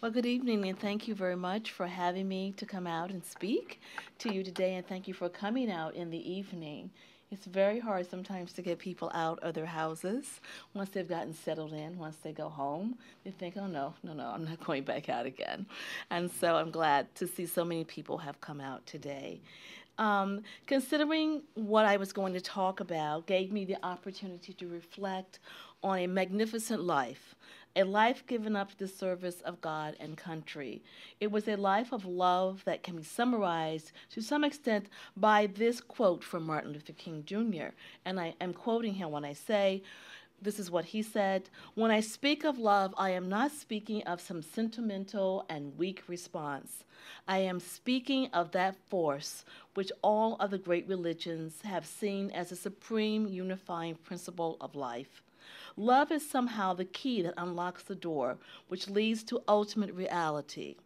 Well, good evening, and thank you very much for having me to come out and speak to you today, and thank you for coming out in the evening. It's very hard sometimes to get people out of their houses once they've gotten settled in. Once they go home, they think, oh, no, no, no, I'm not going back out again. And so I'm glad to see so many people have come out today. Considering what I was going to talk about gave me the opportunity to reflect on a magnificent life, a life given up to the service of God and country. It was a life of love that can be summarized to some extent by this quote from Martin Luther King Jr. And I am quoting him when I say, this is what he said: when I speak of love, I am not speaking of some sentimental and weak response. I am speaking of that force which all other great religions have seen as a supreme unifying principle of life. Love is somehow the key that unlocks the door, which leads to ultimate reality.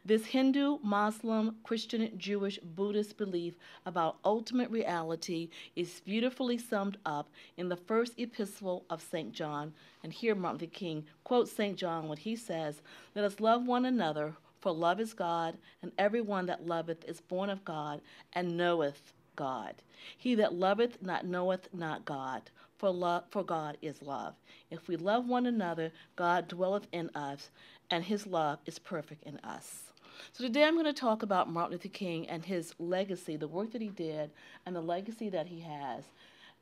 This Hindu, Muslim, Christian, Jewish, Buddhist belief about ultimate reality is beautifully summed up in the first epistle of St. John. And here Martin Luther King quotes St. John when he says, "Let us love one another, for love is God, and every one that loveth is born of God, and knoweth God. He that loveth not knoweth not God, for God is love. If we love one another, God dwelleth in us, and his love is perfect in us." So today I'm going to talk about Martin Luther King and his legacy, the work that he did, and the legacy that he has,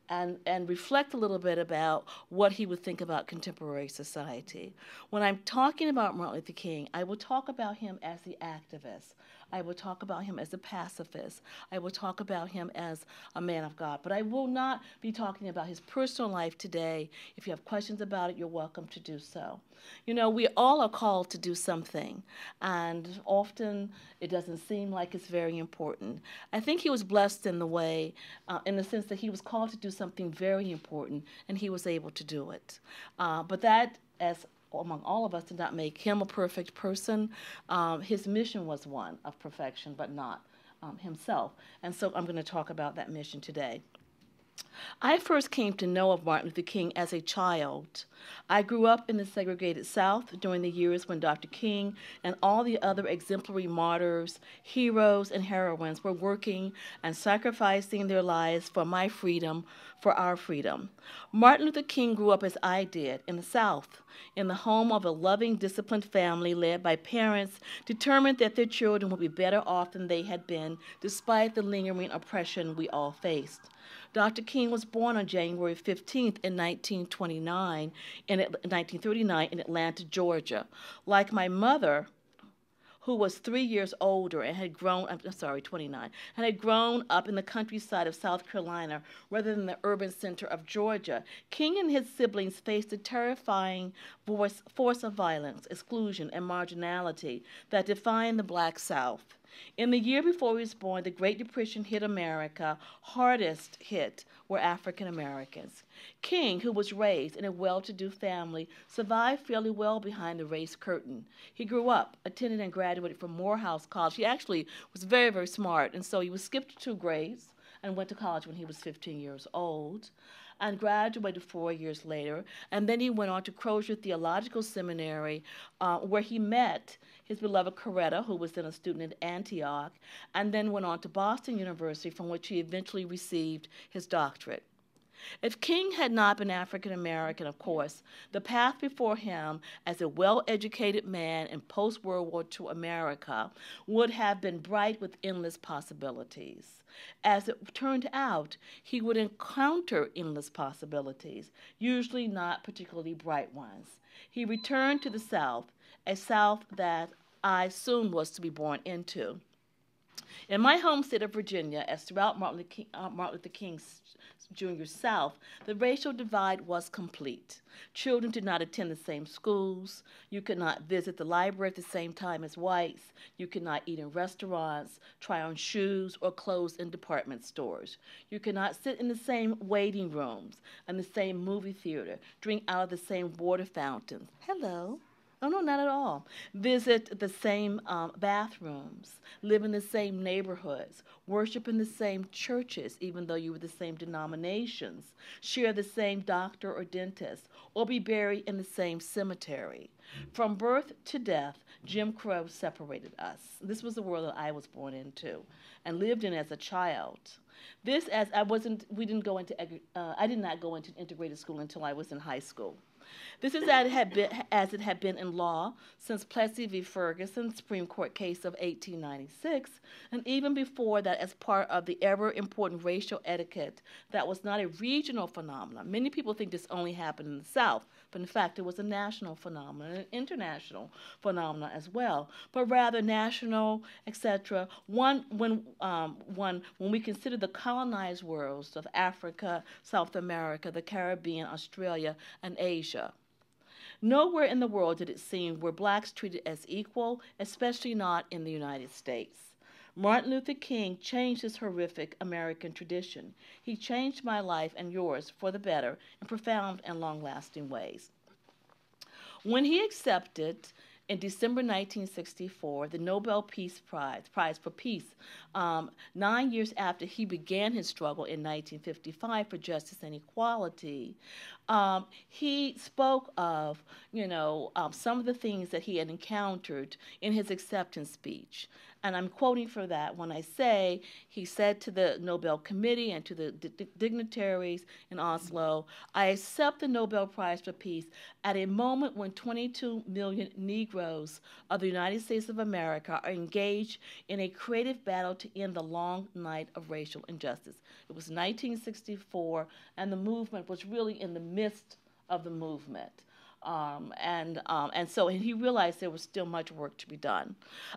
and reflect a little bit about what he would think about contemporary society. When I'm talking about Martin Luther King, I will talk about him as the activist. I will talk about him as a pacifist. I will talk about him as a man of God. But I will not be talking about his personal life today. If you have questions about it, you're welcome to do so. You know, we all are called to do something, and often it doesn't seem like it's very important. I think he was blessed in the way, in the sense that he was called to do something very important, and he was able to do it. But that, as among all of us, did not make him a perfect person. His mission was one of perfection, but not himself. And so I'm going to talk about that mission today. I first came to know of Martin Luther King as a child. I grew up in the segregated South during the years when Dr. King and all the other exemplary martyrs, heroes, and heroines were working and sacrificing their lives for my freedom, for our freedom. Martin Luther King grew up as I did, in the South, in the home of a loving, disciplined family led by parents determined that their children would be better off than they had been, despite the lingering oppression we all faced. Dr. King was born on January 15th in 1939 in Atlanta, Georgia. Like my mother, who was 3 years older and had grown, I'm sorry, 29, and had grown up in the countryside of South Carolina rather than the urban center of Georgia, King and his siblings faced a terrifying force of violence, exclusion, and marginality that defined the Black South. In the year before he was born, the Great Depression hit America. Hardest hit were African Americans. King, who was raised in a well-to-do family, survived fairly well behind the race curtain. He grew up, attended and graduated from Morehouse College. He actually was very, very smart, and so he was skipped 2 grades and went to college when he was 15 years old and graduated 4 years later. And then he went on to Crozier Theological Seminary, where he met his beloved Coretta, who was then a student at Antioch, and then went on to Boston University, from which he eventually received his doctorate. If King had not been African American, of course, the path before him as a well-educated man in post-World War II America would have been bright with endless possibilities. As it turned out, he would encounter endless possibilities, usually not particularly bright ones. He returned to the South, a South that I soon was to be born into. In my home state of Virginia, as throughout Martin Luther King's Jr. South, the racial divide was complete. Children did not attend the same schools. You could not visit the library at the same time as whites. You could not eat in restaurants, try on shoes, or clothes in department stores. You could not sit in the same waiting rooms and the same movie theater, drink out of the same water fountains. Hello. Oh, no, not at all. Visit the same bathrooms, live in the same neighborhoods, worship in the same churches, even though you were the same denominations, share the same doctor or dentist, or be buried in the same cemetery. From birth to death, Jim Crow separated us. This was the world that I was born into and lived in as a child. This, as I wasn't, we didn't go into, I did not go into integrated school until I was in high school. This is as it had been in law since Plessy v. Ferguson, Supreme Court case of 1896, and even before that as part of the ever-important racial etiquette that was not a regional phenomenon. Many people think this only happened in the South, but in fact it was a national phenomenon, an international phenomenon as well, but rather national, etc. When we consider the colonized worlds of Africa, South America, the Caribbean, Australia, and Asia. Nowhere in the world did it seem were blacks treated as equal, especially not in the United States. Martin Luther King changed this horrific American tradition. He changed my life and yours for the better in profound and long-lasting ways. When he accepted in December 1964, the Nobel Peace Prize for Peace, 9 years after he began his struggle in 1955 for justice and equality, he spoke of, some of the things that he had encountered in his acceptance speech. And I'm quoting for that when I say he said to the Nobel Committee and to the dignitaries in Oslo, I accept the Nobel Prize for Peace at a moment when 22 million Negroes of the United States of America are engaged in a creative battle to end the long night of racial injustice. It was 1964, and the movement was really in the midst of the movement. And he realized there was still much work to be done.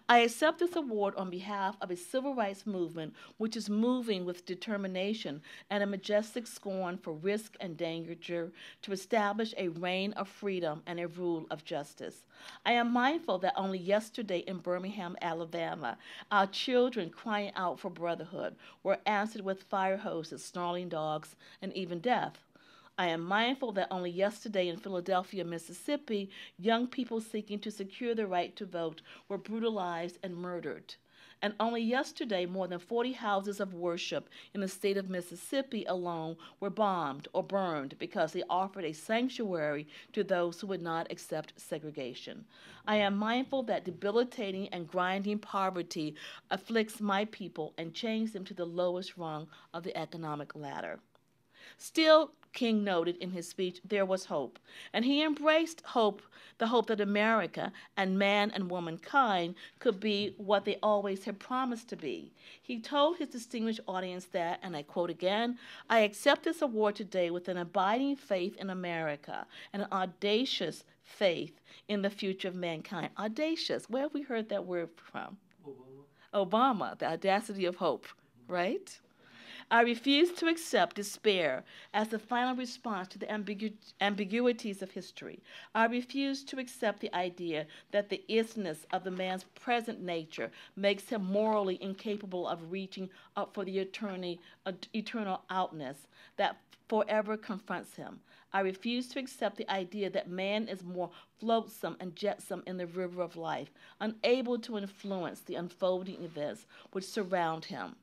I accept this award on behalf of a civil rights movement which is moving with determination and a majestic scorn for risk and danger to establish a reign of freedom and a rule of justice. I am mindful that only yesterday in Birmingham, Alabama, our children crying out for brotherhood were answered with fire hoses, snarling dogs, and even death. I am mindful that only yesterday in Philadelphia, Mississippi, young people seeking to secure the right to vote were brutalized and murdered. And only yesterday, more than 40 houses of worship in the state of Mississippi alone were bombed or burned because they offered a sanctuary to those who would not accept segregation. I am mindful that debilitating and grinding poverty afflicts my people and chains them to the lowest rung of the economic ladder. Still, King noted in his speech, there was hope, and he embraced hope, the hope that America and man and womankind could be what they always had promised to be. He told his distinguished audience that, and I quote again, I accept this award today with an abiding faith in America, an audacious faith in the future of mankind. Audacious, where have we heard that word from? Obama, the audacity of hope, right? I refuse to accept despair as the final response to the ambiguities of history. I refuse to accept the idea that the isness of the man's present nature makes him morally incapable of reaching up for the eternal outness that forever confronts him. I refuse to accept the idea that man is more flotsam and jetsam in the river of life, unable to influence the unfolding events which surround him.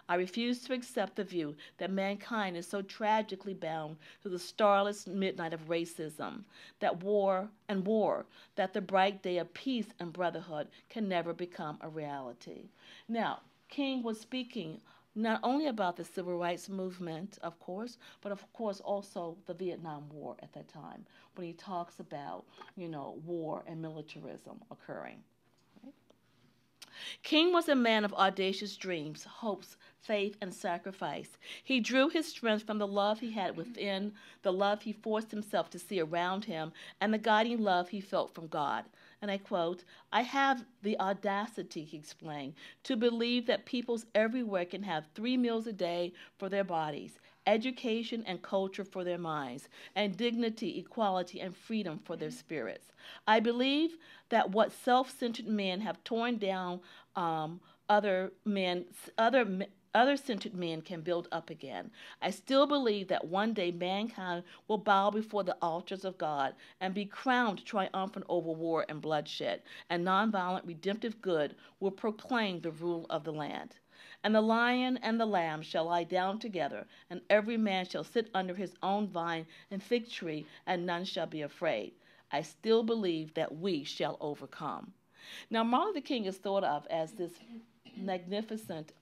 I refuse to accept the view that mankind is so tragically bound to the starless midnight of racism, that war, that the bright day of peace and brotherhood can never become a reality. Now, King was speaking not only about the civil rights movement, of course, but of course also the Vietnam War at that time, when he talks about, war and militarism occurring. King was a man of audacious dreams, hopes, faith, and sacrifice. He drew his strength from the love he had within, the love he forced himself to see around him, and the guiding love he felt from God. And I quote, I have the audacity, he explained, to believe that peoples everywhere can have 3 meals a day for their bodies, education and culture for their minds, and dignity, equality, and freedom for their spirits. I believe that what self-centered men have torn down other other-centered men can build up again. I still believe that one day mankind will bow before the altars of God and be crowned triumphant over war and bloodshed, and nonviolent redemptive good will proclaim the rule of the land. And the lion and the lamb shall lie down together, and every man shall sit under his own vine and fig tree, and none shall be afraid. I still believe that we shall overcome. Now, Martin Luther King is thought of as this magnificent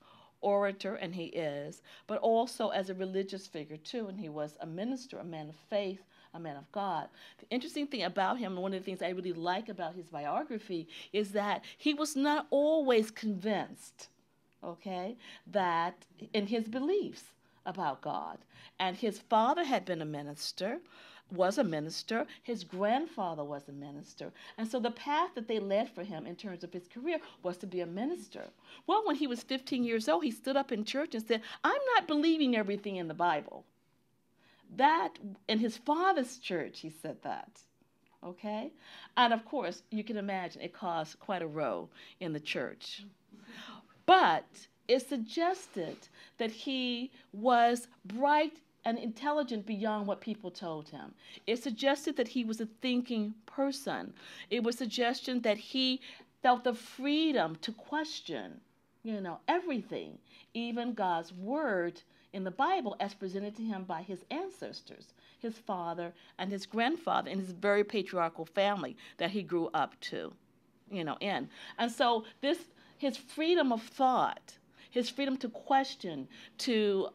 orator, and he is, but also as a religious figure too, and he was a minister, a man of faith, a man of God. The interesting thing about him, and one of the things I really like about his biography, is that he was not always convinced, okay, that in his beliefs about God. And his father had been was a minister. His grandfather was a minister. And so the path that they led for him in terms of his career was to be a minister. Well, when he was 15 years old, he stood up in church and said, I'm not believing everything in the Bible. That, in his father's church, he said that. Okay? And of course, you can imagine it caused quite a row in the church. But it suggested that he was bright and intelligent beyond what people told him. It suggested that he was a thinking person. It was a suggestion that he felt the freedom to question, everything, even God's word in the Bible as presented to him by his ancestors, his father and his grandfather, and his very patriarchal family that he grew up to, in. And so his freedom of thought, his freedom to question, to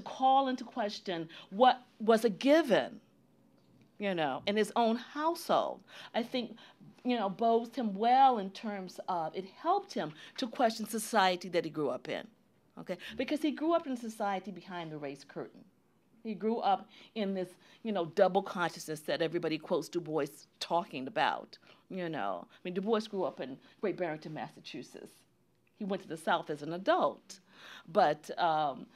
call into question what was a given, in his own household, I think, bodes him well in terms of it helped him to question society that he grew up in, okay? Because he grew up in society behind the race curtain. He grew up in this, double consciousness that everybody quotes Du Bois talking about, Du Bois grew up in Great Barrington, Massachusetts. He went to the South as an adult. But, Martin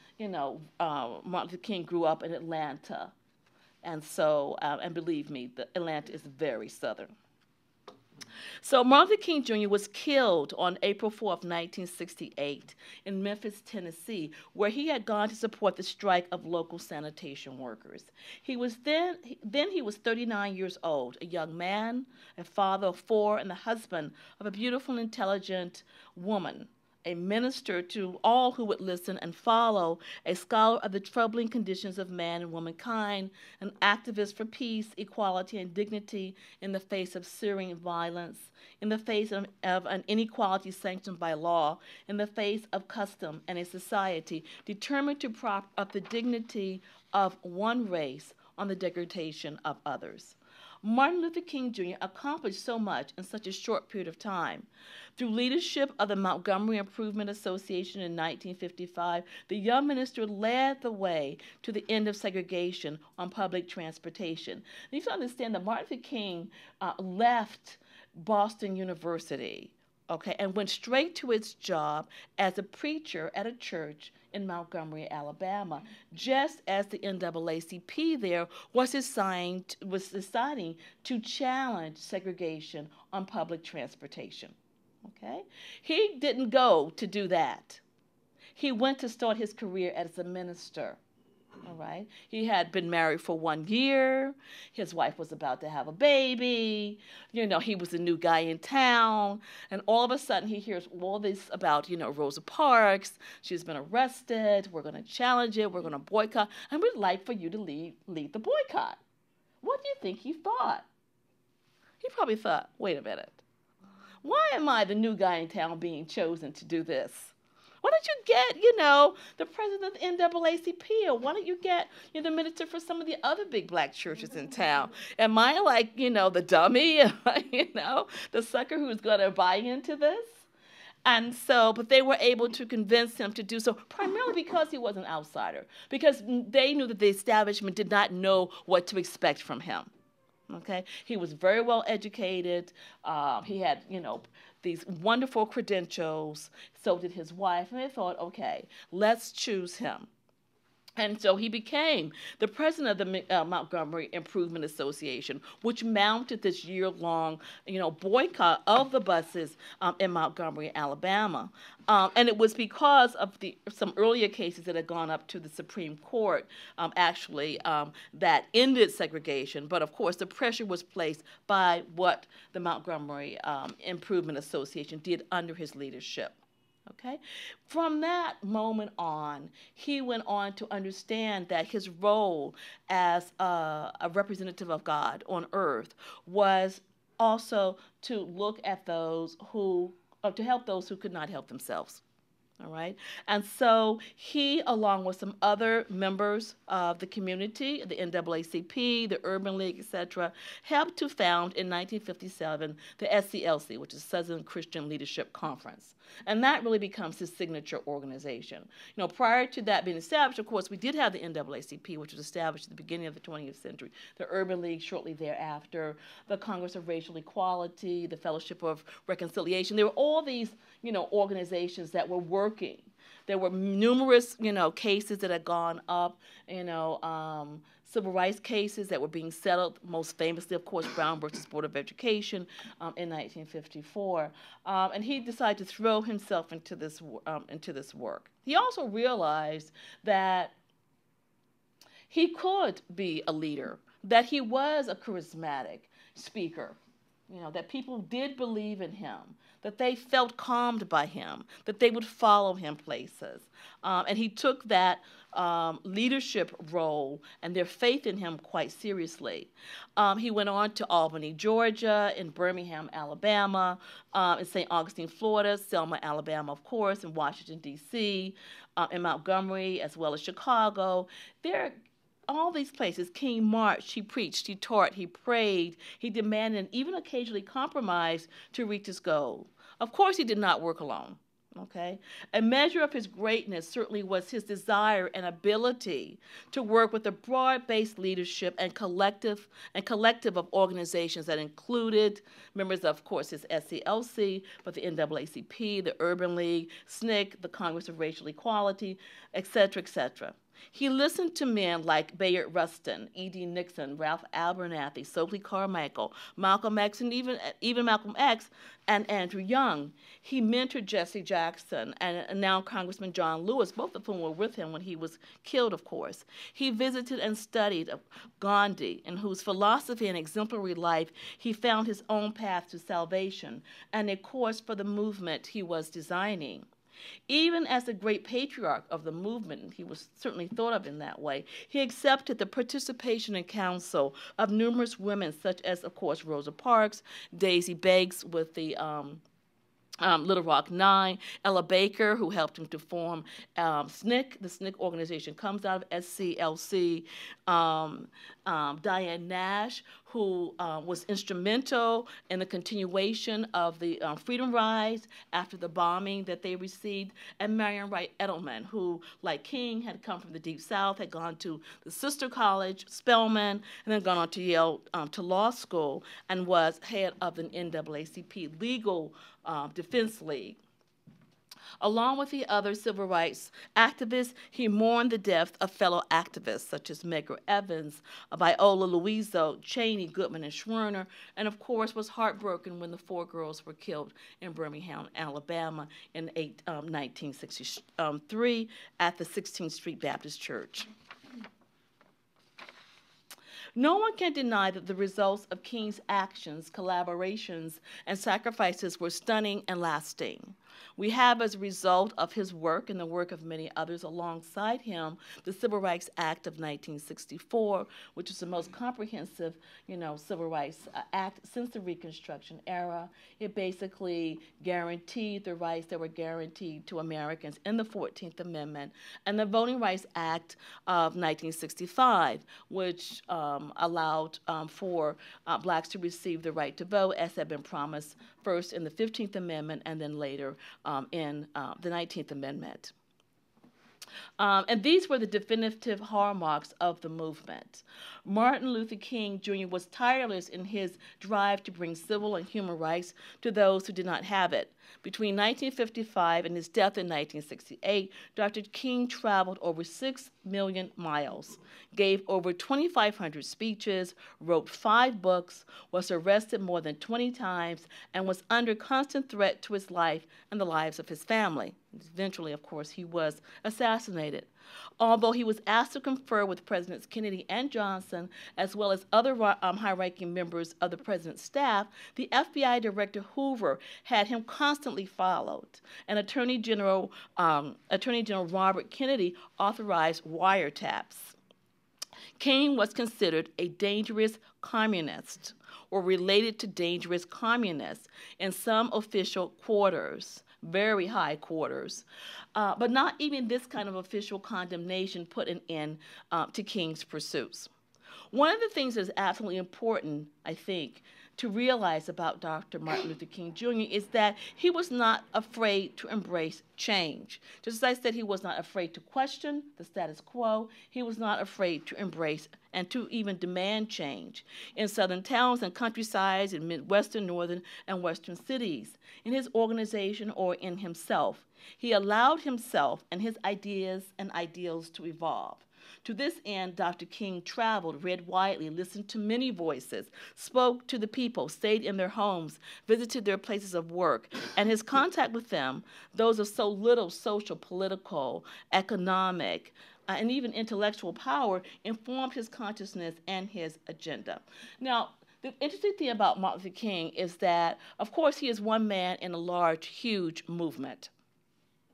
Luther King grew up in Atlanta. And so, and believe me, Atlanta is very Southern. So Martin Luther King Jr. was killed on April 4th, 1968 in Memphis, Tennessee, where he had gone to support the strike of local sanitation workers. He was then he was 39 years old, a young man, a father of 4, and the husband of a beautiful, intelligent woman, a minister to all who would listen and follow, a scholar of the troubling conditions of man and womankind, an activist for peace, equality, and dignity in the face of searing violence, in the face of an inequality sanctioned by law, in the face of custom and a society determined to prop up the dignity of one race on the degradation of others. Martin Luther King Jr. accomplished so much in such a short period of time. Through leadership of the Montgomery Improvement Association in 1955, the young minister led the way to the end of segregation on public transportation. You have to understand that Martin Luther King left Boston University, okay, and went straight to his job as a preacher at a church in Montgomery, Alabama, just as the NAACP there was deciding to challenge segregation on public transportation. Okay? He didn't go to do that. He went to start his career as a minister. All right? He had been married for 1 year. His wife was about to have a baby. He was a new guy in town. And all of a sudden, he hears all this about, Rosa Parks. She's been arrested. We're going to challenge it. We're going to boycott. And we'd like for you to lead the boycott. What do you think he thought? He probably thought, wait a minute. Why am I the new guy in town being chosen to do this? Why don't you get, the president of the NAACP, or why don't you get the minister for some of the other big black churches in town? Am I like, the dummy, the sucker who's going to buy into this? And so, but they were able to convince him to do so, primarily because he was an outsider, because they knew that the establishment did not know what to expect from him. Okay, he was very well educated. He had, these wonderful credentials. So did his wife, and they thought, okay, let's choose him. And so he became the president of the Montgomery Improvement Association, which mounted this year-long, boycott of the buses in Montgomery, Alabama. And it was because of some earlier cases that had gone up to the Supreme Court, that ended segregation. But of course, the pressure was placed by what the Montgomery Improvement Association did under his leadership. Okay? From that moment on, he went on to understand that his role as a representative of God on earth was also to look at those to help those who could not help themselves. All right. And so he, along with some other members of the community, the NAACP, the Urban League, etc., helped to found in 1957 the SCLC, which is Southern Christian Leadership Conference. And that really becomes his signature organization. Prior to that being established, of course, we did have the NAACP, which was established at the beginning of the 20th century, the Urban League shortly thereafter, the Congress of Racial Equality, the Fellowship of Reconciliation. There were all these, organizations that were working. There were numerous, cases that had gone up, civil rights cases that were being settled, most famously, of course, Brown versus Board of Education in 1954. And he decided to throw himself into this work. He also realized that he could be a leader, that he was a charismatic speaker, that people did believe in him, that they felt calmed by him, that they would follow him places. And he took that leadership role and their faith in him quite seriously. He went on to Albany, Georgia, in Birmingham, Alabama, in St. Augustine, Florida, Selma, Alabama, of course, in Washington, D.C., in Montgomery, as well as Chicago. All these places, King marched, he preached, he taught, he prayed, he demanded, and even occasionally compromised to reach his goal. Of course, he did not work alone. Okay? A measure of his greatness certainly was his desire and ability to work with a broad-based leadership and collective of organizations that included members of course, his SCLC, but the NAACP, the Urban League, SNCC, the Congress of Racial Equality, etc., etc. He listened to men like Bayard Rustin, E.D. Nixon, Ralph Abernathy, Stokely Carmichael, Malcolm X, and even Malcolm X and Andrew Young. He mentored Jesse Jackson and now Congressman John Lewis, both of whom were with him when he was killed, of course. He visited and studied Gandhi, in whose philosophy and exemplary life he found his own path to salvation and a course for the movement he was designing. Even as the great patriarch of the movement, he was certainly thought of in that way, he accepted the participation and counsel of numerous women, such as, of course, Rosa Parks, Daisy Beggs with the Little Rock Nine, Ella Baker, who helped him to form SNCC. The SNCC organization comes out of SCLC. Diane Nash, who was instrumental in the continuation of the Freedom Rides after the bombing that they received, and Marion Wright Edelman, who, like King, had come from the Deep South, had gone to the sister college, Spelman, and then gone on to Yale to law school, and was head of the NAACP Legal Defense League. Along with the other civil rights activists, he mourned the death of fellow activists such as Medgar Evers, Viola Liuzzo, Cheney, Goodman, and Schwerner, and of course was heartbroken when the 4 girls were killed in Birmingham, Alabama in 1963 at the 16th Street Baptist Church. No one can deny that the results of King's actions, collaborations, and sacrifices were stunning and lasting. We have, as a result of his work and the work of many others alongside him, the Civil Rights Act of 1964, which is the most comprehensive, civil rights act since the Reconstruction era. It basically guaranteed the rights that were guaranteed to Americans in the 14th Amendment, and the Voting Rights Act of 1965, which allowed for blacks to receive the right to vote, as had been promised first in the 15th Amendment and then later in the 19th Amendment. And these were the definitive hallmarks of the movement. Martin Luther King Jr. was tireless in his drive to bring civil and human rights to those who did not have it. Between 1955 and his death in 1968, Dr. King traveled over 6 million miles, gave over 2,500 speeches, wrote 5 books, was arrested more than 20 times, and was under constant threat to his life and the lives of his family. Eventually, of course, he was assassinated. Although he was asked to confer with Presidents Kennedy and Johnson, as well as other high-ranking members of the president's staff, the FBI Director Hoover had him constantly followed. And Attorney General Robert Kennedy authorized wiretaps. King was considered a dangerous communist or related to dangerous communists in some official quarters, very high quarters. But not even this kind of official condemnation put an end to King's pursuits. One of the things that is absolutely important, I think, to realize about Dr. Martin Luther King Jr. is that he was not afraid to embrace change. Just as I said, he was not afraid to question the status quo. He was not afraid to embrace and to even demand change in southern towns and countrysides, in Midwestern, northern, and western cities, in his organization or in himself. He allowed himself and his ideas and ideals to evolve. To this end, Dr. King traveled, read widely, listened to many voices, spoke to the people, stayed in their homes, visited their places of work, and his contact with them, those of so little social, political, economic, and even intellectual power, informed his consciousness and his agenda. Now, the interesting thing about Martin Luther King is that, of course, he is one man in a large, huge movement.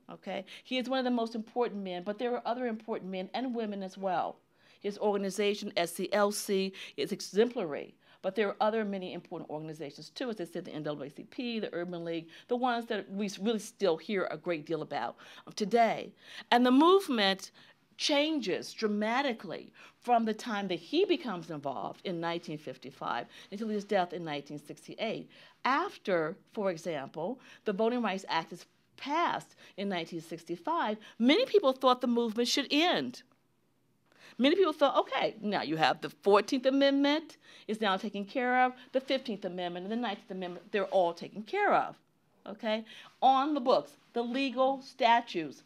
Okay? He is one of the most important men, but there are other important men and women as well. His organization, SCLC, is exemplary, but there are other many important organizations too, as I said, the NAACP, the Urban League, the ones that we really still hear a great deal about today. And the movement changes dramatically from the time that he becomes involved in 1955 until his death in 1968. After, for example, the Voting Rights Act is passed in 1965, many people thought the movement should end. Many people thought, okay, now you have the 14th Amendment is now taken care of, the 15th Amendment and the 19th Amendment, they're all taken care of, okay? On the books, the legal statutes,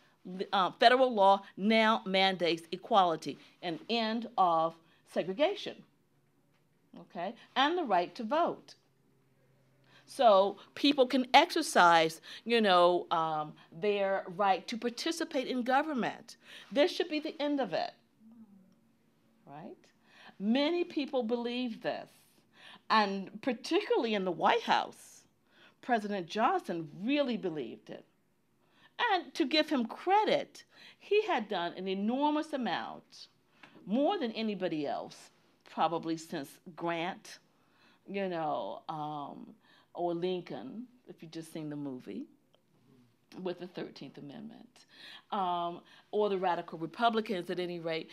federal law now mandates equality, an end of segregation, okay? And the right to vote. So people can exercise, their right to participate in government. This should be the end of it, right? Many people believe this, and particularly in the White House, President Johnson really believed it. And to give him credit, he had done an enormous amount, more than anybody else, probably since Grant, or Lincoln, if you've just seen the movie, with the 13th Amendment, or the radical Republicans at any rate,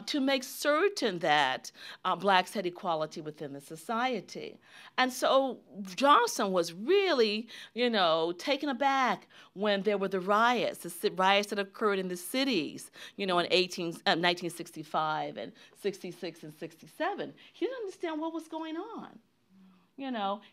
to make certain that blacks had equality within the society. And so Johnson was really, taken aback when there were the riots that occurred in the cities, in 1965 and 66 and 67. He didn't understand what was going on.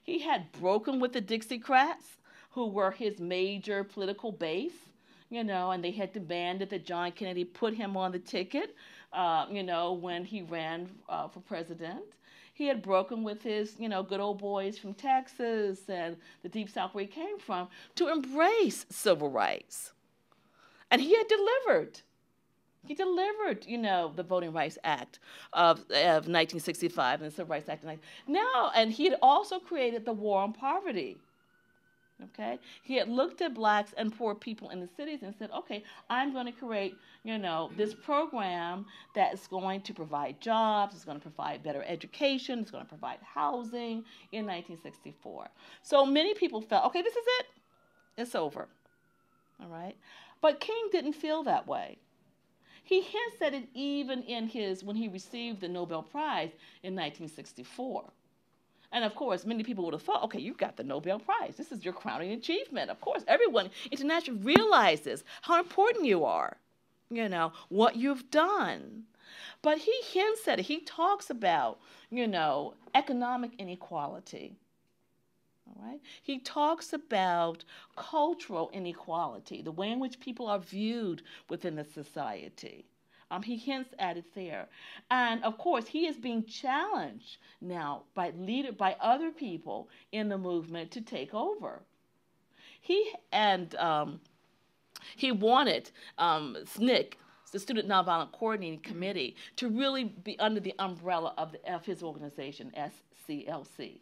He had broken with the Dixiecrats, who were his major political base, and they had demanded that John Kennedy put him on the ticket, when he ran for president. He had broken with his, good old boys from Texas and the Deep South where he came from to embrace civil rights. And he had delivered. He delivered, the Voting Rights Act of 1965 and the Civil Rights Act of and he had also created the War on Poverty. Okay, he had looked at blacks and poor people in the cities and said, okay, I'm going to create, this program that is going to provide jobs, it's going to provide better education, it's going to provide housing in 1964. So many people felt, okay, this is it. It's over. All right. But King didn't feel that way. He hints at it even in when he received the Nobel Prize in 1964. And of course, many people would have thought, okay, you've got the Nobel Prize. This is your crowning achievement. Of course, everyone internationally realizes how important you are, what you've done. But he hints at it. He talks about, economic inequality. All right? He talks about cultural inequality, the way in which people are viewed within the society. He hints at it there. And of course, he is being challenged now by other people in the movement to take over. He wanted SNCC, the Student Nonviolent Coordinating Committee, to really be under the umbrella of his organization, SCLC.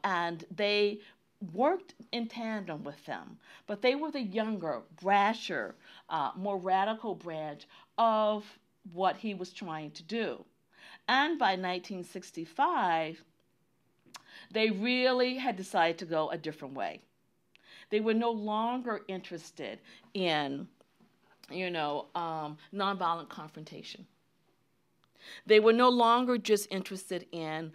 And they worked in tandem with them, but they were the younger, brasher, more radical branch of what he was trying to do. And by 1965, they really had decided to go a different way. They were no longer interested in, nonviolent confrontation. They were no longer just interested in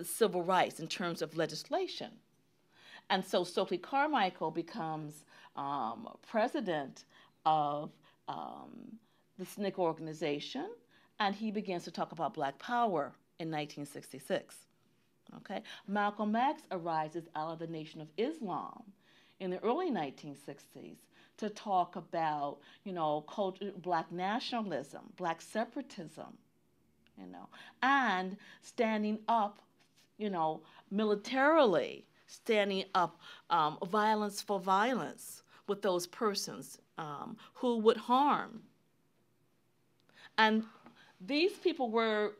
civil rights in terms of legislation. And so Stokely Carmichael becomes president of the SNCC organization, and he begins to talk about Black Power in 1966. Okay? Malcolm X arises out of the Nation of Islam in the early 1960s to talk about, Black nationalism, Black separatism, and standing up, militarily, standing up violence for violence with those persons who would harm. And these people were,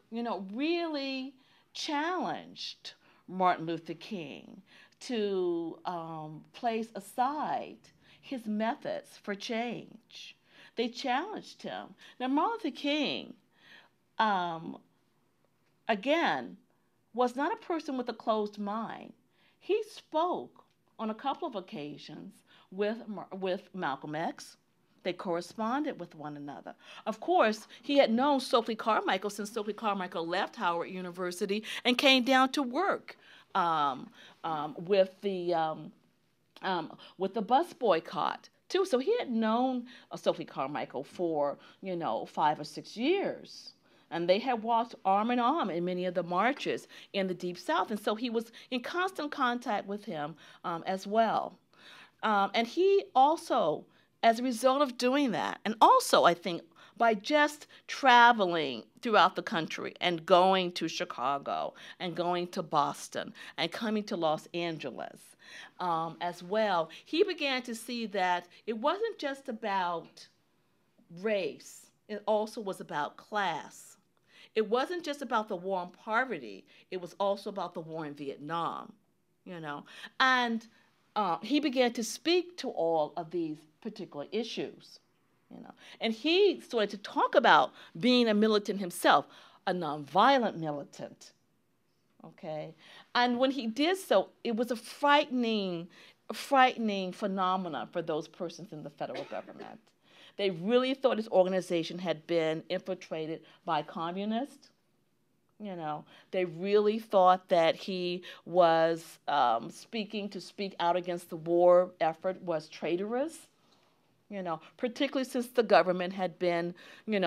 really challenged Martin Luther King to place aside his methods for change. They challenged him. Now, Martin Luther King, again, was not a person with a closed mind. He spoke on a couple of occasions with Malcolm X. They corresponded with one another. Of course, he had known Stokely Carmichael since Stokely Carmichael left Howard University and came down to work with the bus boycott too. So he had known Stokely Carmichael for 5 or 6 years, and they had walked arm in arm in many of the marches in the Deep South, and so he was in constant contact with him as well. And he also, as a result of doing that, and also I think by just traveling throughout the country and going to Chicago and going to Boston and coming to Los Angeles as well, he began to see that it wasn't just about race, it also was about class. It wasn't just about the war on poverty, it was also about the war in Vietnam, And he began to speak to all of these particular issues. And he started to talk about being a militant himself, a nonviolent militant. Okay, and when he did so, it was a frightening phenomenon for those persons in the federal government. They really thought his organization had been infiltrated by communists. They really thought that he was speak out against the war effort was traitorous. Particularly since the government had been,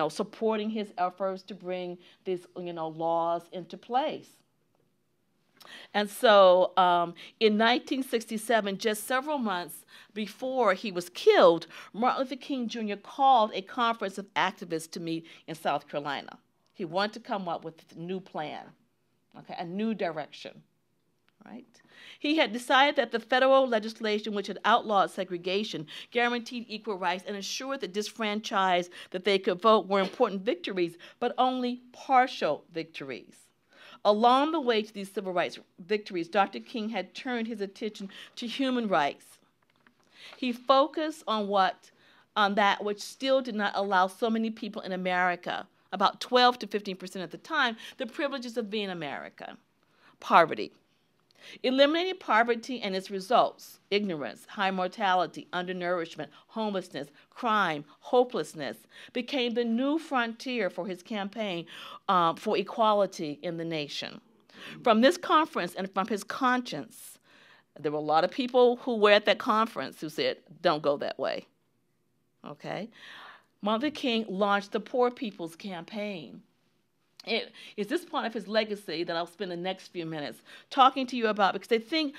supporting his efforts to bring these, laws into place. And so in 1967, just several months before he was killed, Martin Luther King Jr. called a conference of activists to meet in South Carolina. He wanted to come up with a new plan, a new direction, right? He had decided that the federal legislation, which had outlawed segregation, guaranteed equal rights, and assured the disfranchised that they could vote were important victories, but only partial victories. Along the way to these civil rights victories, Dr. King had turned his attention to human rights. He focused on that which still did not allow so many people in America, about 12 to 15% at the time, the privileges of being American: poverty. Eliminating poverty and its results, ignorance, high mortality, undernourishment, homelessness, crime, hopelessness, became the new frontier for his campaign for equality in the nation. From this conference and from his conscience, there were a lot of people who were at that conference who said, don't go that way. Okay? Martin Luther King launched the Poor People's Campaign. It is this part of his legacy that I'll spend the next few minutes talking to you about, because I think,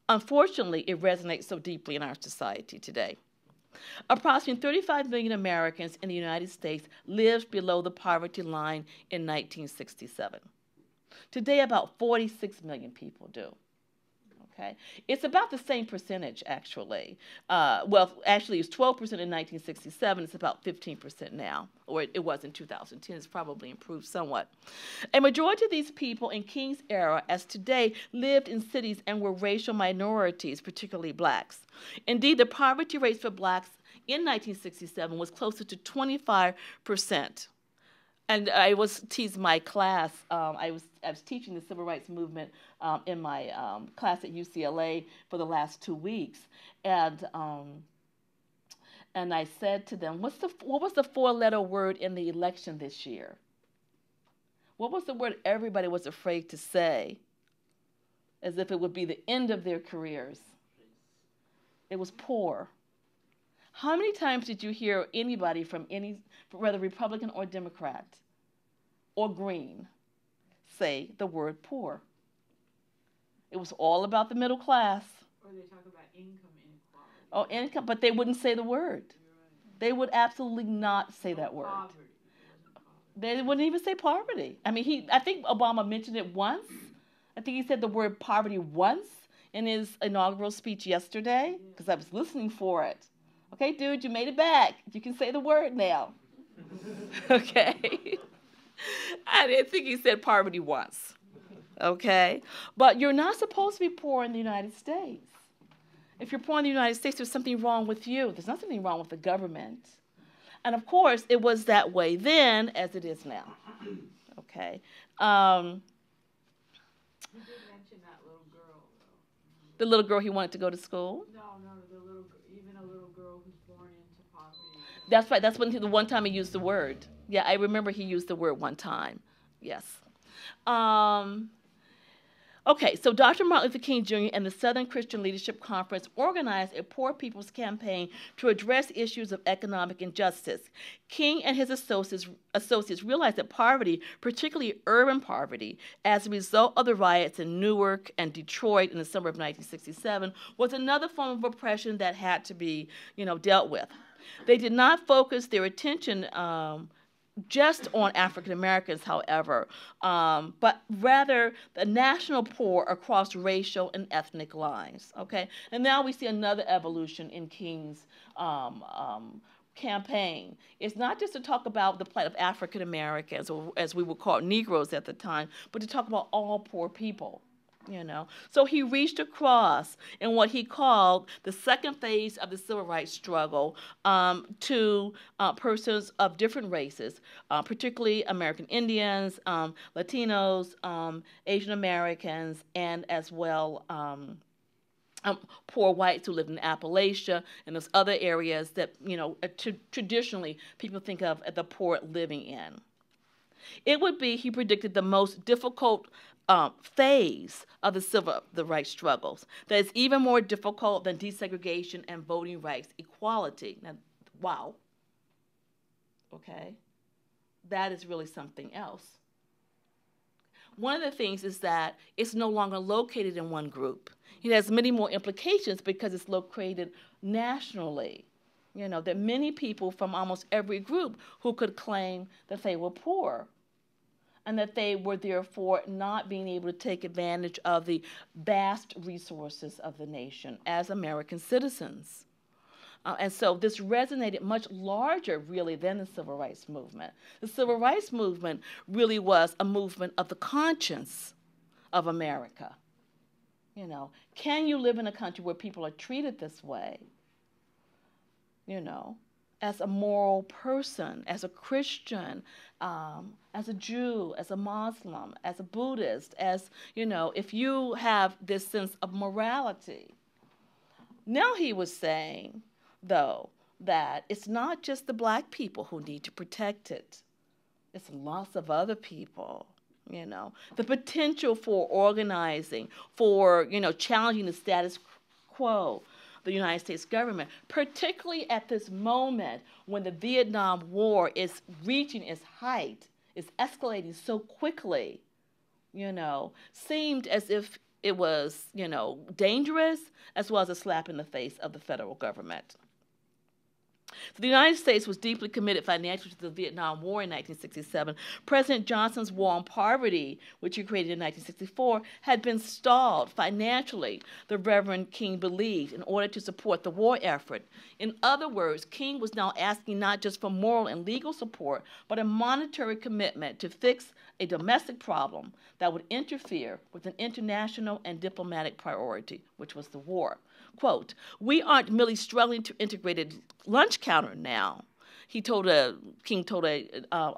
unfortunately, it resonates so deeply in our society today. Approximately 35 million Americans in the United States lived below the poverty line in 1967. Today, about 46 million people do. Okay, it's about the same percentage, actually. Well, actually, it's 12% in 1967. It's about 15% now, or it was in 2010. It's probably improved somewhat. A majority of these people in King's era, as today, lived in cities and were racial minorities, particularly blacks. Indeed, the poverty rate for blacks in 1967 was closer to 25%. And I was teaching my class. I was teaching the civil rights movement in my class at UCLA for the last 2 weeks, and I said to them, what was the four-letter word in the election this year? What was the word everybody was afraid to say, as if it would be the end of their careers? It was poor. How many times did you hear anybody from whether Republican or Democrat or Green, say the word poor? It was all about the middle class. Or they talk about income inequality. Oh, income, but they wouldn't say the word. Right. They would absolutely not say that word. Poverty. They wouldn't even say poverty. I mean, I think Obama mentioned it once. I think he said the word poverty once in his inaugural speech yesterday, because I was listening for it. Okay, dude, you made it back. You can say the word now. Okay. I didn't think he said poverty once. Okay. But you're not supposed to be poor in the United States. If you're poor in the United States, there's something wrong with you. There's nothing wrong with the government. And of course, it was that way then as it is now. Okay. You did mention that little girl, though. The little girl he wanted to go to school? No, even a little girl who's born into poverty. That's right. That's the one time he used the word. Yeah, I remember he used the word one time. Yes. Okay, so Dr. Martin Luther King Jr. and the Southern Christian Leadership Conference organized a Poor People's Campaign to address issues of economic injustice. King and his associates realized that poverty, particularly urban poverty, as a result of the riots in Newark and Detroit in the summer of 1967, was another form of oppression that had to be, dealt with. They did not focus their attention just on African Americans, however, but rather the national poor across racial and ethnic lines. Okay, and now we see another evolution in King's campaign. It's not just to talk about the plight of African Americans, or as we would call Negroes at the time, but to talk about all poor people. So he reached across in what he called the second phase of the civil rights struggle to persons of different races, particularly American Indians, Latinos, Asian Americans, and as well poor whites who lived in Appalachia and those other areas that, traditionally people think of as the poor living in. It would be, he predicted, the most difficult phase of the rights struggles that is even more difficult than desegregation and voting rights equality. Now, wow. Okay. That is really something else. One of the things is that it's no longer located in one group. It has many more implications because it's located nationally. There are many people from almost every group who could claim that they were poor, and that they were therefore not being able to take advantage of the vast resources of the nation as American citizens. And so this resonated much larger, really, than the Civil Rights Movement. The Civil Rights Movement really was a movement of the conscience of America. Can you live in a country where people are treated this way? As a moral person, as a Christian, as a Jew, as a Muslim, as a Buddhist, if you have this sense of morality. Now he was saying, though, that it's not just the black people who need to protect it. It's lots of other people, The potential for organizing, for, challenging the status quo, the United States government, particularly at this moment when the Vietnam War is reaching its height, is escalating so quickly, seemed as if it was, dangerous, as well as a slap in the face of the federal government. So the United States was deeply committed financially to the Vietnam War in 1967. President Johnson's war on poverty, which he created in 1964, had been stalled financially, the Reverend King believed, in order to support the war effort. In other words, King was now asking not just for moral and legal support, but a monetary commitment to fix a domestic problem that would interfere with an international and diplomatic priority, which was the war. Quote, "We aren't merely struggling to integrate a lunch counter now," King told a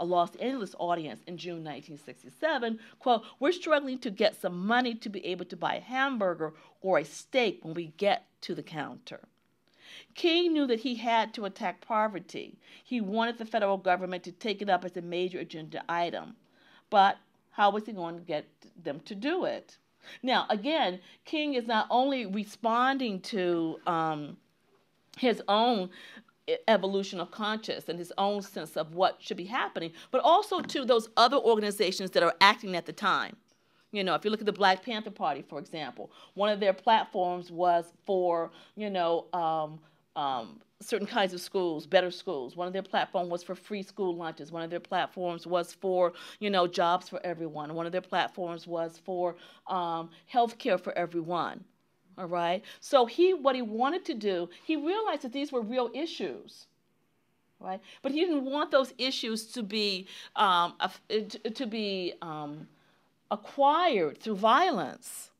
Los Angeles audience in June 1967, quote, "We're struggling to get some money to be able to buy a hamburger or a steak when we get to the counter." King knew that he had to attack poverty. He wanted the federal government to take it up as a major agenda item. But how was he going to get them to do it? Now, again, King is not only responding to his own evolution of conscience and his own sense of what should be happening, but also to those other organizations that are acting at the time. You know, if you look at the Black Panther Party, for example, one of their platforms was for, certain kinds of schools, better schools. One of their platforms was for free school lunches. One of their platforms was for, jobs for everyone. One of their platforms was for health care for everyone. All right. So what he wanted to do, he realized that these were real issues. Right. But he didn't want those issues to be acquired through violence,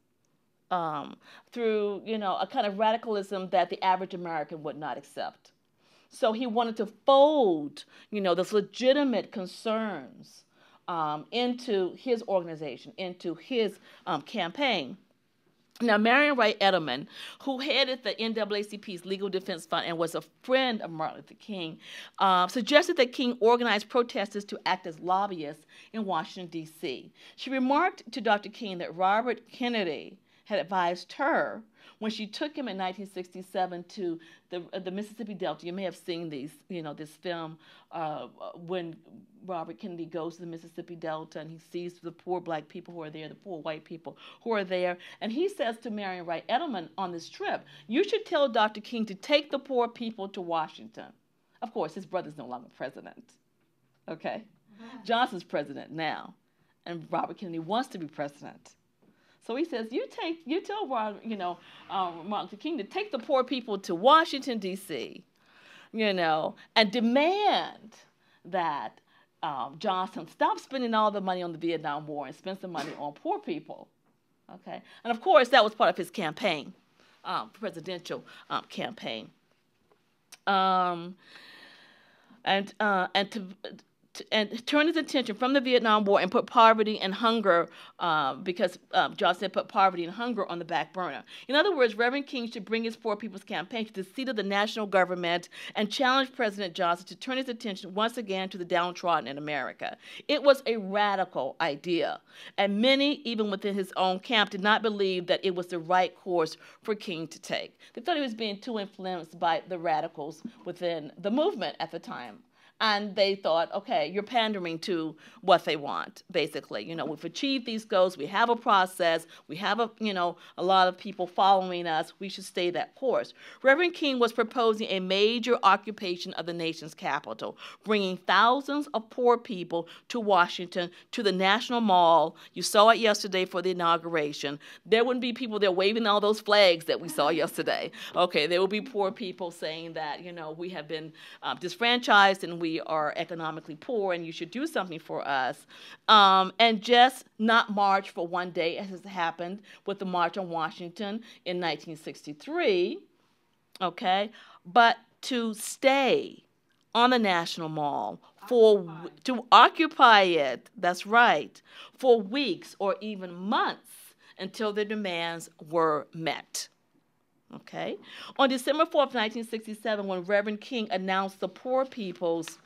through a kind of radicalism that the average American would not accept. So he wanted to fold those legitimate concerns into his organization, into his campaign. Now, Marion Wright Edelman, who headed the NAACP's Legal Defense Fund and was a friend of Martin Luther King, suggested that King organize protesters to act as lobbyists in Washington, D.C. She remarked to Dr. King that Robert Kennedy had advised her when she took him in 1967 to the Mississippi Delta. You may have seen this film when Robert Kennedy goes to the Mississippi Delta and he sees the poor black people who are there, the poor white people who are there, and he says to Marion Wright Edelman on this trip, "You should tell Dr. King to take the poor people to Washington." Of course, his brother's no longer president. Okay, Johnson's president now, and Robert Kennedy wants to be president. So he says, you tell Martin Luther King to take the poor people to Washington, D.C., and demand that Johnson stop spending all the money on the Vietnam War and spend some money on poor people. Okay, and of course that was part of his campaign, presidential campaign, and turn his attention from the Vietnam War and put poverty and hunger, because Johnson put poverty and hunger on the back burner. In other words, Reverend King should bring his Poor People's Campaign to the seat of the national government and challenge President Johnson to turn his attention once again to the downtrodden in America. It was a radical idea, and many, even within his own camp, did not believe that it was the right course for King to take. They thought he was being too influenced by the radicals within the movement at the time. And they thought, okay, you're pandering to what they want, basically. We've achieved these goals. We have a process. We have a lot of people following us. We should stay that course. Reverend King was proposing a major occupation of the nation's capital, bringing thousands of poor people to Washington, to the National Mall. You saw it yesterday for the inauguration. There wouldn't be people there waving all those flags that we saw yesterday. Okay, there will be poor people saying that, we have been disfranchised and we are economically poor and you should do something for us. And just not march for one day, as has happened with the March on Washington in 1963, okay, but to stay on the National Mall to occupy it, that's right, for weeks or even months until their demands were met. Okay. On December 4th, 1967, when Reverend King announced the Poor People's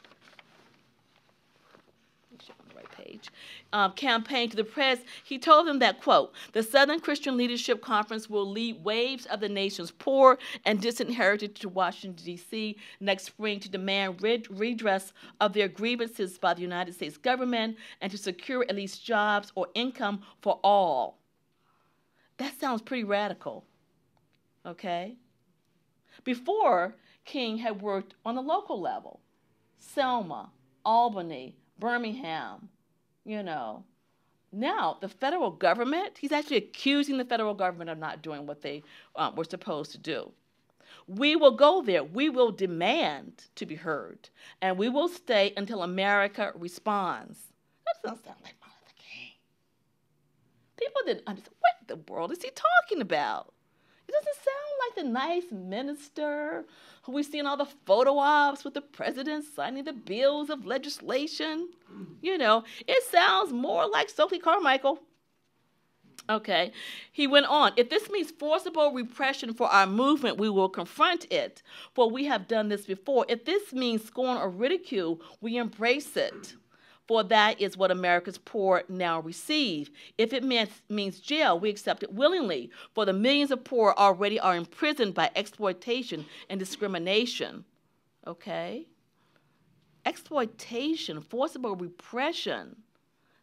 campaign to the press, he told them that, quote, "The Southern Christian Leadership Conference will lead waves of the nation's poor and disinherited to Washington, D.C. next spring to demand redress of their grievances by the United States government and to secure at least jobs or income for all." That sounds pretty radical. Okay? Before, King had worked on the local level. Selma, Albany, Birmingham, you know. Now, the federal government, he's actually accusing the federal government of not doing what they were supposed to do. We will go there. We will demand to be heard. And we will stay until America responds. That doesn't sound like Martin Luther King. People didn't understand. What in the world is he talking about? It doesn't sound like the nice minister who we see in all the photo ops with the president signing the bills of legislation. You know, it sounds more like Stokely Carmichael. Okay, he went on. If this means forcible repression for our movement, we will confront it, for we have done this before. If this means scorn or ridicule, we embrace it, for that is what America's poor now receive. If it means jail, we accept it willingly, for the millions of poor already are imprisoned by exploitation and discrimination. Okay? Exploitation, forcible repression.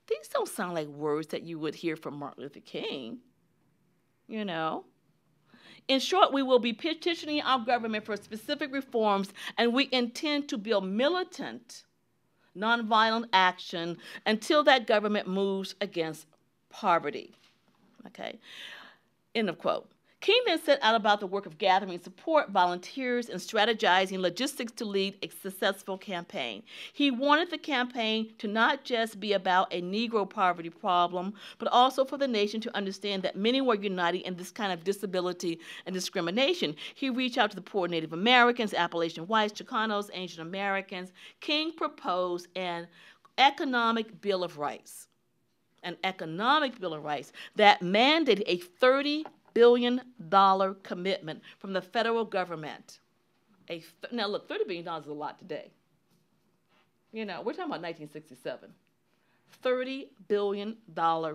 These don't sound like words that you would hear from Martin Luther King, you know. In short, we will be petitioning our government for specific reforms, and we intend to build militant, nonviolent action until that government moves against poverty. Okay, end of quote. King then set out about the work of gathering support, volunteers, and strategizing logistics to lead a successful campaign. He wanted the campaign to not just be about a Negro poverty problem, but also for the nation to understand that many were united in this kind of disability and discrimination. He reached out to the poor Native Americans, Appalachian whites, Chicanos, Asian Americans. King proposed an economic Bill of Rights, that mandated a $30 billion commitment from the federal government. Now, look, $30 billion is a lot today. You know, we're talking about 1967. $30 billion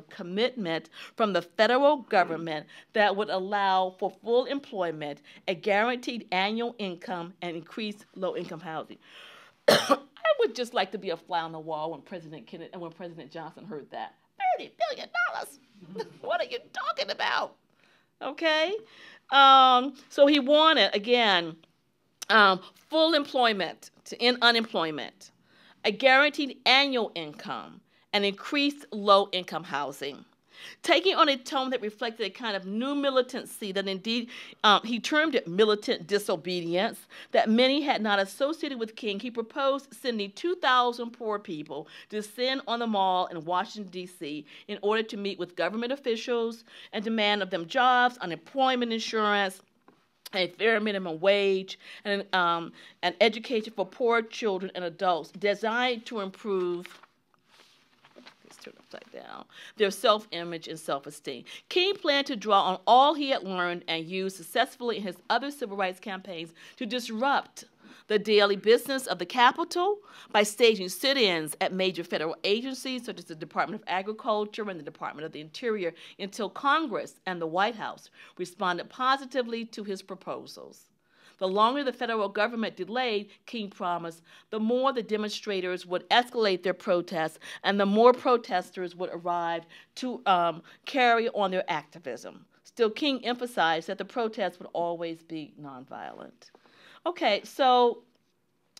commitment from the federal government that would allow for full employment, a guaranteed annual income, and increased low-income housing. I would just like to be a fly on the wall when President Kennedy and when President Johnson heard that. $30 billion. What are you talking about? Okay? So he wanted, again, full employment to end unemployment, a guaranteed annual income, and increased low-income housing. Taking on a tone that reflected a kind of new militancy that indeed, he termed it militant disobedience, that many had not associated with King, he proposed sending 2,000 poor people to descend on the Mall in Washington, D.C. in order to meet with government officials and demand of them jobs, unemployment insurance, a fair minimum wage, and education for poor children and adults designed to improve upside down, their self-image and self-esteem. King planned to draw on all he had learned and used successfully in his other civil rights campaigns to disrupt the daily business of the Capitol by staging sit-ins at major federal agencies such as the Department of Agriculture and the Department of the Interior until Congress and the White House responded positively to his proposals. The longer the federal government delayed, King promised, the more the demonstrators would escalate their protests and the more protesters would arrive to carry on their activism. Still, King emphasized that the protests would always be nonviolent. Okay, so,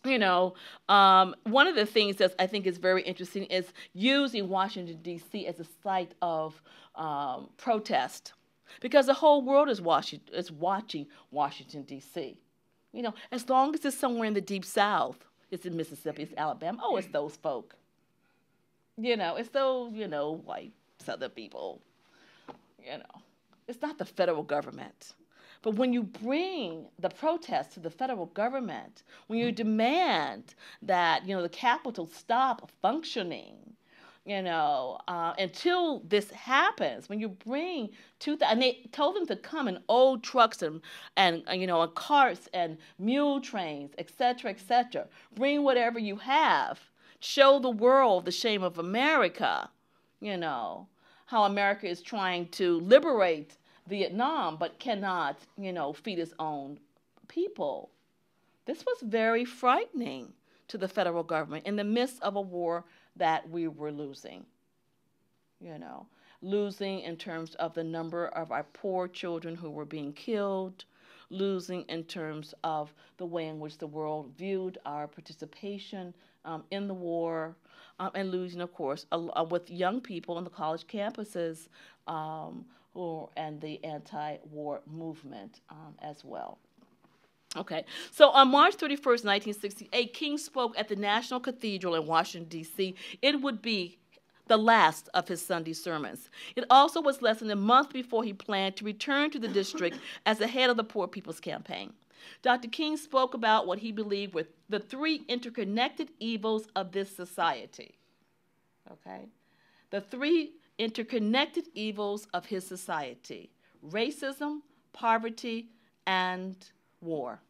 you know, one of the things that I think is very interesting is using Washington, D.C. as a site of protest, because the whole world is watching Washington, D.C. You know, as long as it's somewhere in the Deep South, it's in Mississippi, it's Alabama, oh, it's those folk. You know, it's those, you know, white Southern people. You know, it's not the federal government. But when you bring the protest to the federal government, when you demand that, you know, the Capitol stop functioning, you know, until this happens, when you bring and they told them to come in old trucks and you know, and carts and mule trains, et cetera, bring whatever you have, show the world the shame of America, you know, how America is trying to liberate Vietnam but cannot, you know, feed its own people. This was very frightening to the federal government in the midst of a war that we were losing, you know, losing in terms of the number of our poor children who were being killed, losing in terms of the way in which the world viewed our participation in the war, and losing, of course, with young people on the college campuses and the anti-war movement as well. Okay, so on March 31st, 1968, King spoke at the National Cathedral in Washington, D.C. It would be the last of his Sunday sermons. It also was less than a month before he planned to return to the district as the head of the Poor People's Campaign. Dr. King spoke about what he believed were the three interconnected evils of this society. Okay? The three interconnected evils of his society: racism, poverty, and war.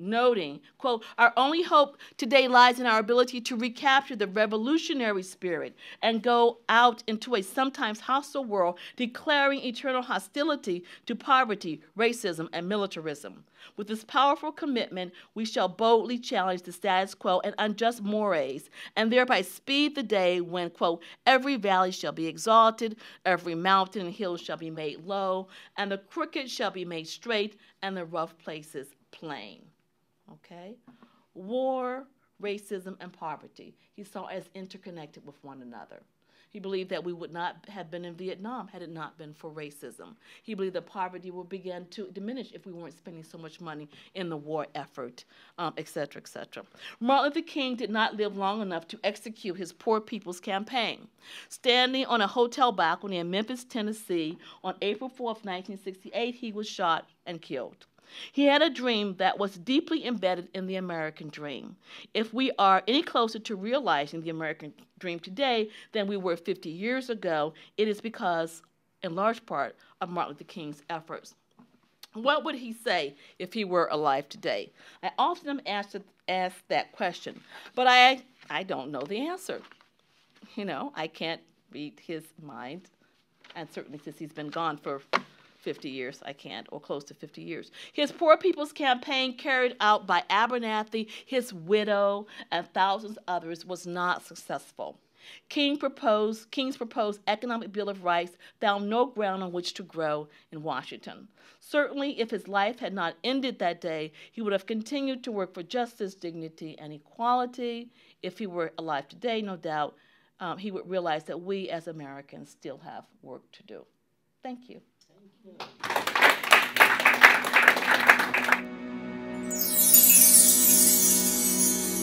Noting, quote, "Our only hope today lies in our ability to recapture the revolutionary spirit and go out into a sometimes hostile world, declaring eternal hostility to poverty, racism, and militarism. With this powerful commitment, we shall boldly challenge the status quo and unjust mores, and thereby speed the day when, quote, every valley shall be exalted, every mountain and hill shall be made low, and the crooked shall be made straight, and the rough places plain." Okay? War, racism, and poverty he saw as interconnected with one another. He believed that we would not have been in Vietnam had it not been for racism. He believed that poverty would begin to diminish if we weren't spending so much money in the war effort, et cetera, et cetera. Martin Luther King did not live long enough to execute his Poor People's Campaign. Standing on a hotel balcony in Memphis, Tennessee, on April 4th, 1968, he was shot and killed. He had a dream that was deeply embedded in the American dream. If we are any closer to realizing the American dream today than we were 50 years ago, it is because, in large part, of Martin Luther King's efforts. What would he say if he were alive today? I often am asked that question, but I don't know the answer. You know, I can't read his mind, and certainly since he's been gone for 50 years, I can't, or close to 50 years. His Poor People's Campaign, carried out by Abernathy, his widow, and thousands of others, was not successful. King's proposed Economic Bill of Rights found no ground on which to grow in Washington. Certainly, if his life had not ended that day, he would have continued to work for justice, dignity, and equality. If he were alive today, no doubt, he would realize that we as Americans still have work to do. Thank you. Thank you.